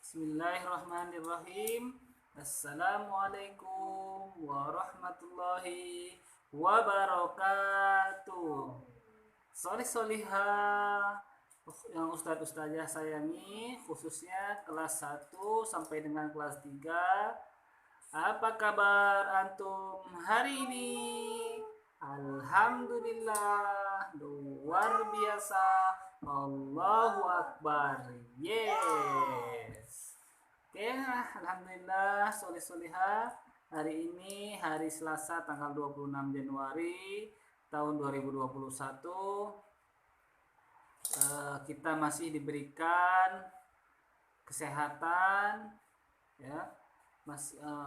Bismillahirrahmanirrahim. Assalamualaikum warahmatullahi wabarakatuh. Solih solihah yang Ustadz Ustazah sayangi, khususnya kelas 1 sampai dengan kelas 3. Apa kabar antum hari ini? Alhamdulillah, luar biasa. Allahu Akbar. Yes. Oke, alhamdulillah soleh solihah. Hari ini hari Selasa tanggal 26 Januari tahun 2021. Kita masih diberikan kesehatan, ya.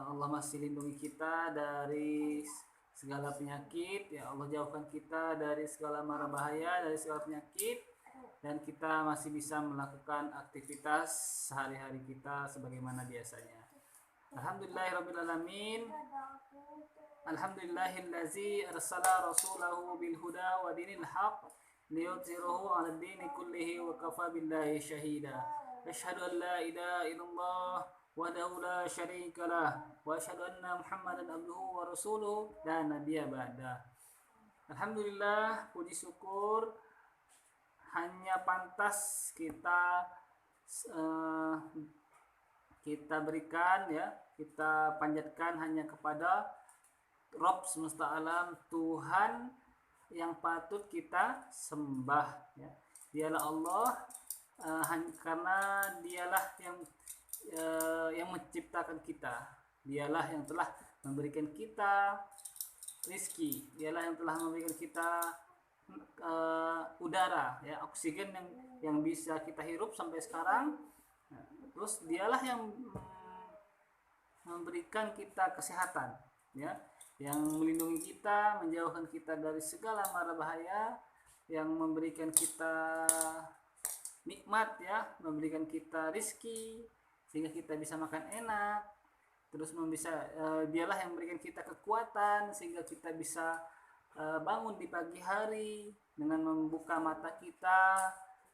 Allah masih lindungi kita dari segala penyakit, ya Allah jauhkan kita dari segala mara bahaya, dari segala penyakit, dan kita masih bisa melakukan aktivitas sehari-hari kita sebagaimana biasanya. Alhamdulillahirrabbilalamin. Alhamdulillahillazi arsala rasulahu bil huda wa dinil haq liyudhhirahu 'ala ad-dini kullihi wa kafa billahi shahida. Asyhadu an la ilaha illallah wahdahu la syarika lah wa asyhadu anna Muhammadan abduhu wa rasuluhu la nabiyya ba'da. Alhamdulillah, puji syukur hanya pantas kita berikan, ya, kita panjatkan hanya kepada Rabb semesta alam, Tuhan yang patut kita sembah, ya. Dialah Allah, karena dialah yang menciptakan kita, dialah yang telah memberikan kita rizki, dialah yang telah memberikan kita udara, ya, oksigen yang bisa kita hirup sampai sekarang. Terus dialah yang memberikan kita kesehatan, ya, yang melindungi kita, menjauhkan kita dari segala mara bahaya, yang memberikan kita nikmat, ya, memberikan kita rizki sehingga kita bisa makan enak. Terus dialah yang memberikan kita kekuatan sehingga kita bisa bangun di pagi hari dengan membuka mata kita,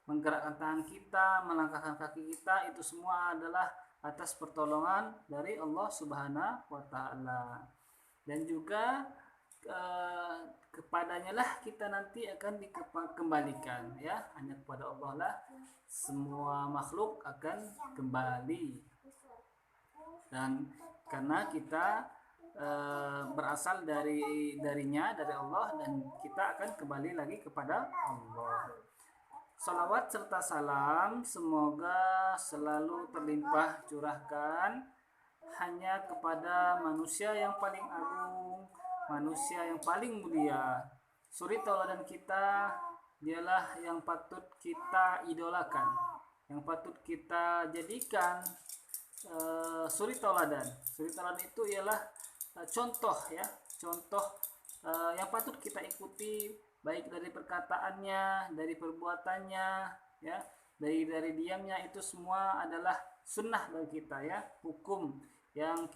menggerakkan tangan kita, melangkahkan kaki kita. Itu semua adalah atas pertolongan dari Allah Subhanahu wa Ta'ala. Dan juga kepadanya lah kita nanti akan dikembalikan, ya. Hanya kepada Allah lah semua makhluk akan kembali. Dan karena kita berasal darinya, dari Allah, dan kita akan kembali lagi kepada Allah. Salawat serta salam semoga selalu terlimpah curahkan hanya kepada manusia yang paling agung, manusia yang paling mulia, suri tauladan kita. Dialah yang patut kita idolakan, yang patut kita jadikan suri tauladan. Suri tauladan itu ialah contoh, ya, contoh yang patut kita ikuti, baik dari perkataannya, dari perbuatannya, ya, dari diamnya. Itu semua adalah sunnah bagi kita, ya, hukum yang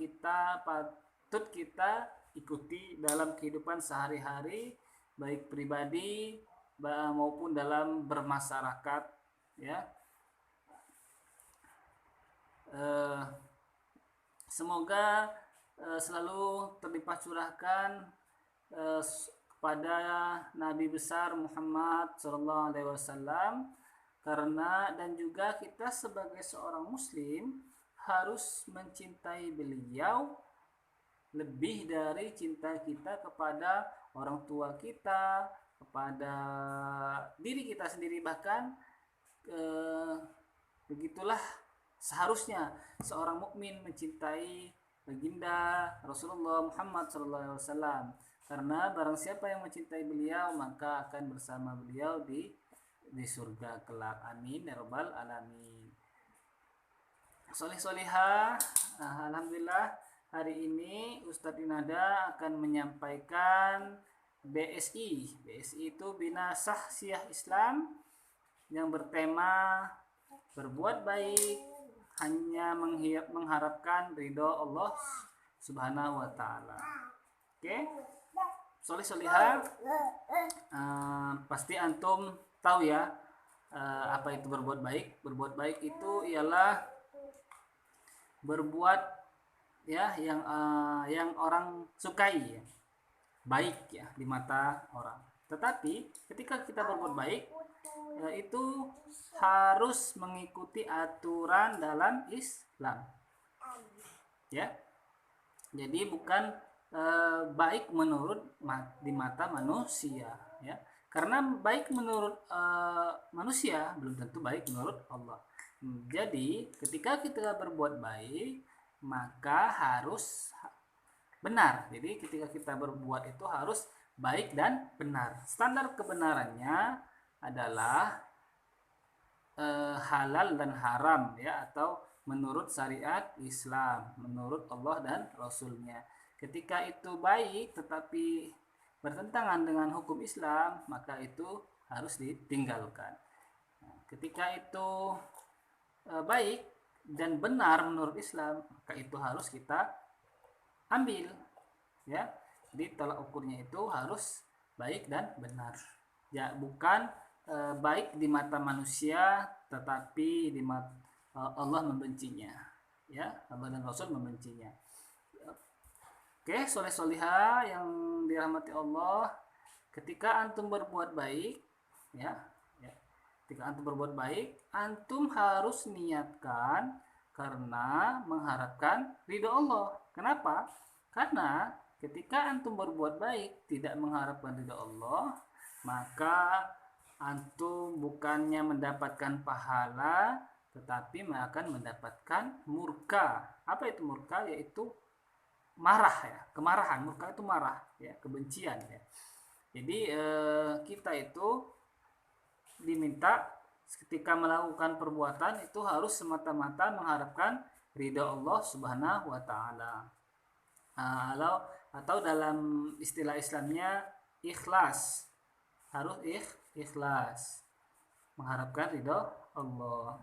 patut kita ikuti dalam kehidupan sehari-hari, baik pribadi maupun dalam bermasyarakat, ya. Semoga selalu terlimpah curahkan kepada Nabi besar Muhammad SAW, karena dan juga kita sebagai seorang muslim harus mencintai beliau lebih dari cinta kita kepada orang tua kita, kepada diri kita sendiri. Bahkan begitulah seharusnya seorang mukmin mencintai baginda Rasulullah Muhammad SAW, karena barang siapa yang mencintai beliau maka akan bersama beliau di surga kelak. Amin ya rabbal alamin. Soleh solihah, alhamdulillah hari ini Ustadz Yunada akan menyampaikan BSI. BSI itu Bina Syahsiah Islam, yang bertema berbuat baik hanya mengharapkan ridho Allah Subhanahu wa Ta'ala. Oke, soleh solihah, pasti antum tahu, ya, apa itu berbuat baik. Berbuat baik itu ialah berbuat ya yang orang sukai ya, baik ya di mata orang. Tetapi ketika kita berbuat baik itu harus mengikuti aturan dalam Islam ya. Jadi bukan baik menurut di mata manusia ya, karena baik menurut manusia belum tentu baik menurut Allah. Jadi ketika kita berbuat baik maka harus benar. Jadi ketika kita berbuat itu harus baik dan benar. Standar kebenarannya adalah halal dan haram ya, atau menurut syariat Islam, menurut Allah dan Rasulnya. Ketika itu baik tetapi bertentangan dengan hukum Islam, maka itu harus ditinggalkan. Ketika itu baik dan benar menurut Islam, maka itu harus kita ambil ya. Jadi tolak ukurnya itu harus baik dan benar ya, bukan baik di mata manusia tetapi di mata Allah membencinya ya, Allah dan Rasul membencinya. Oke, soleh-solihah yang dirahmati Allah, ketika antum berbuat baik ya, ketika antum berbuat baik, antum harus niatkan karena mengharapkan ridho Allah. Kenapa? Karena ketika antum berbuat baik tidak mengharapkan ridho Allah, maka antum bukannya mendapatkan pahala tetapi akan mendapatkan murka. Apa itu murka? Yaitu marah ya, kemarahan. Murka itu marah ya, kebencian ya. Jadi kita itu diminta ketika melakukan perbuatan itu harus semata-mata mengharapkan ridha Allah Subhanahu wa taala. Atau dalam istilah Islamnya ikhlas. Harus ikhlas mengharapkan ridha Allah.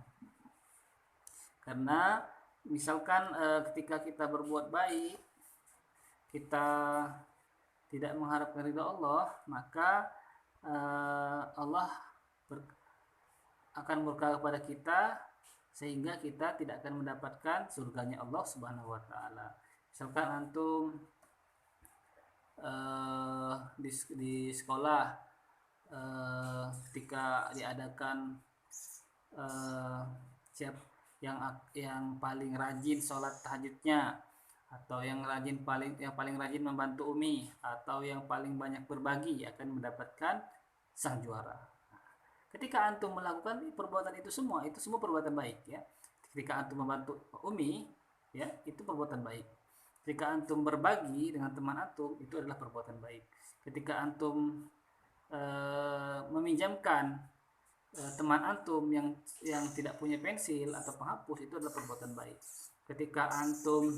Karena misalkan ketika kita berbuat baik kita tidak mengharapkan ridha Allah, maka Allah akan murka kepada kita sehingga kita tidak akan mendapatkan surganya Allah Subhanahu wa taala. Misalkan antum di sekolah ketika diadakan yang paling rajin sholat tahajudnya, atau yang paling rajin membantu umi, atau yang paling banyak berbagi akan mendapatkan sang juara. Ketika antum melakukan perbuatan itu semua perbuatan baik ya. Ketika antum membantu umi ya, itu perbuatan baik. Ketika antum berbagi dengan teman antum, itu adalah perbuatan baik. Ketika antum meminjamkan teman antum yang tidak punya pensil atau penghapus, itu adalah perbuatan baik. Ketika antum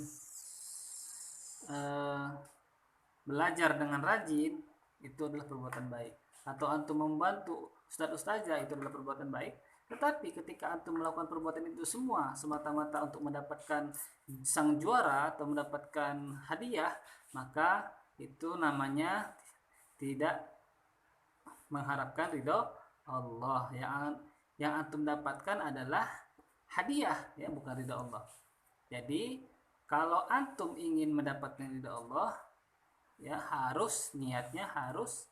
belajar dengan rajin, itu adalah perbuatan baik. Atau antum membantu ustaz-ustazah, itu adalah perbuatan baik. Tetapi ketika antum melakukan perbuatan itu semua semata-mata untuk mendapatkan sang juara atau mendapatkan hadiah, maka itu namanya tidak mengharapkan ridho Allah. Yang antum dapatkan adalah hadiah ya, bukan ridho Allah. Jadi kalau antum ingin mendapatkan ridho Allah ya, niatnya harus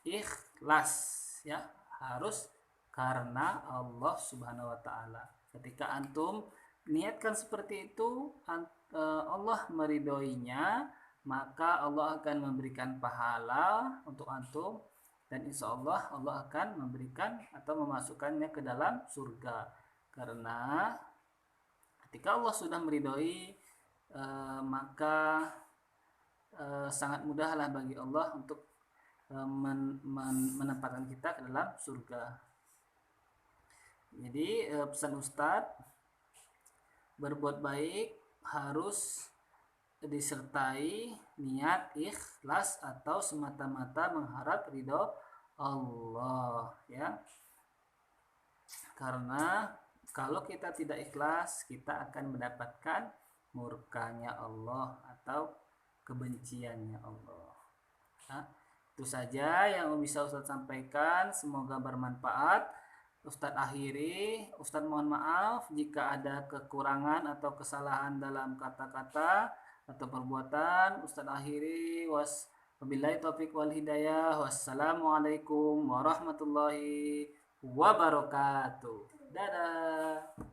ikhlas ya, harus karena Allah Subhanahu wa taala. Ketika antum niatkan seperti itu, Allah meridhoinya, maka Allah akan memberikan pahala untuk antum, dan insya Allah Allah akan memberikan atau memasukkannya ke dalam surga. Karena ketika Allah sudah meridhoi, maka sangat mudahlah bagi Allah untuk menempatkan kita ke dalam surga. Jadi pesan Ustadz, berbuat baik harus disertai niat ikhlas atau semata-mata mengharap ridho Allah ya. Karena kalau kita tidak ikhlas, kita akan mendapatkan murkanya Allah atau kebenciannya Allah. Nah, itu saja yang bisa Ustadz sampaikan, semoga bermanfaat. Ustadz akhiri. Ustadz mohon maaf jika ada kekurangan atau kesalahan dalam kata-kata atau perbuatan. Ustadz akhiri. Wabillahi taufiq wal hidayah. Wassalamualaikum warahmatullahi wabarakatuh. Dadah.